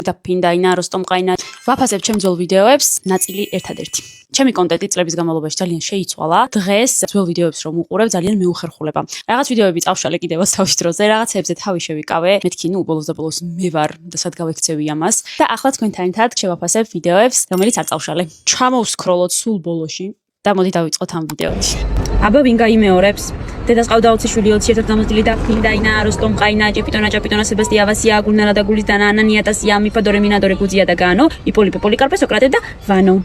და ფინდაინა, როსტომყაინა. ვაფასებ ჩემ ძველ ვიდეოებს, ნაწილი ერთადერთი. ჩემი კონტენტი წლების განმავლობაში ძალიან შეიცვალა. დღეს ძველ ვიდეოებს რომ უყურებ, ძალიან მეუხერხულება. რაღაც ვიდეოები წავშალე კიდევაც თავის დროზე, რაღაცებზე თავი შევიკავე. მეთქი, ნუ ბოლოს და ბოლოს მე ვარ და სად გავექცევი ამას. და ახლა თქვენთან ერთად შევაფასებ ვიდეოებს, რომელიც არ წავშალე. ჩამოვსკროლოთ სულ ბოლოში და მოდი დავიწყოთ ამ ვიდეოთი. აბა ვინ გაიმეორებს? დედას ყავდა 20 შვილი, 21 გამოცდილი და ფინდაინა, როსტომყაინა, ჭეპიტონა, სებასტია, ვასია, აგურნალა და გულისდანა, ანანია, ტასია, მიფადორე, მინადორე, გუძია და განო, იპოლიპე, პოლიკარპე, სოკრატე და ვანო.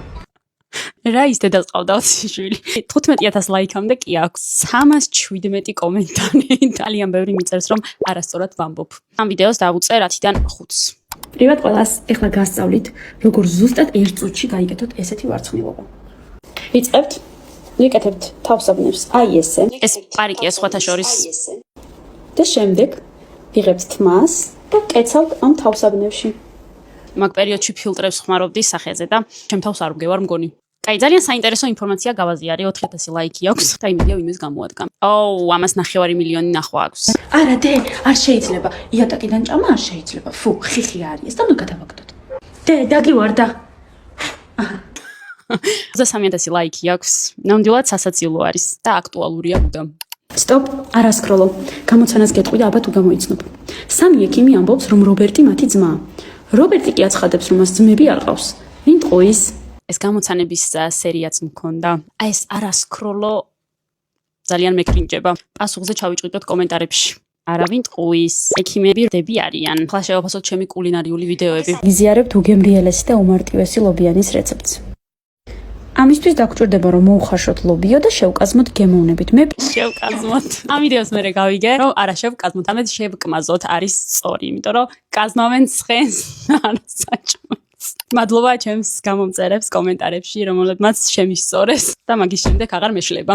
რა ის დედას ყავდა 20 შვილი? 15000 ლაიქამდე კი აქვს. 317 კომენტარი. ძალიან ბევრი მიწერს რომ არასწორად ვამბობ. ამ ვიდეოს დავუწე 10-დან 5-ს. Привет ყველას, ეხლა გასწავლით, როგორ ზუსტად 1 წუთში გაიგეთოთ ესეთი ვარცხნილობა. ვიწყებთ, ვიკეთებთ თავსაბნევს, აი ესე. ეს პარიკია სხვათა შორის. და შემდეგ ვიღებთ თმას და კეცავთ ამ თავსაბნევში. მაგ პერიოდში ფილტრებს ხმარობდი სახეზე და ჩემ თავს არ მგევარ მგონი. კაი, ძალიან საინტერესო ინფორმაცია გავაზიარე, 4000 ლაიქი აქვს და იმედია ვინმეს გამოადგა. ოუ, ამას 9 მილიონი ნახვა აქვს. არა დე, არ შეიძლება. იატაკიდან ჭამა არ შეიძლება. ფუ, ხიხი არის და ნუ გადავაგდოთ. დე, დაგივარდა. 33000 ლაიქი აქვს. ნამდვილად სასაცილო არის და აქტუალურია მუდამ. სტოპ, არა სკროლო. გამოცანას გეტყვი და აბა თუ გამოიცნობ. სამი ექიმი ამბობს, რომ რობერტი მათი ძმაა. რობერტი კი აცხადებს, რომ მას ძმები არ ყავს. ვინ ტყუის? ეს გამოცანების სერიაც მქონდა. აი ეს არა სკროლო ძალიან მეკრინჭება. პასუხზე ჩავიჭრიდოთ კომენტარებში. არავინ ტყუის. ექიმები დები არიან. ახლა შევაფასოთ ჩემი კულინარიული ვიდეოები. გიზიარებთ უგემრიელესი და უმარტივესი ლობიანის რეცეპტს. ამისთვის დაგჭირდება რომ მოუხარშოთ ლობიო და შევკაზმოთ გემოვნებით. მე შევკაზმოთ. ამ ვიდეოს მერე გავიგე, რომ არა შევკაზმოთ, ამეთ შევკმაზოთ არის სწორი, იმიტომ რომ კაზმავენ ცხენს არა საჭმელს. მადლობა ჩემს გამომწერებს კომენტარებში, რომელებმაც შემისწორეს და მაგის შემდეგ აღარ მეშლება.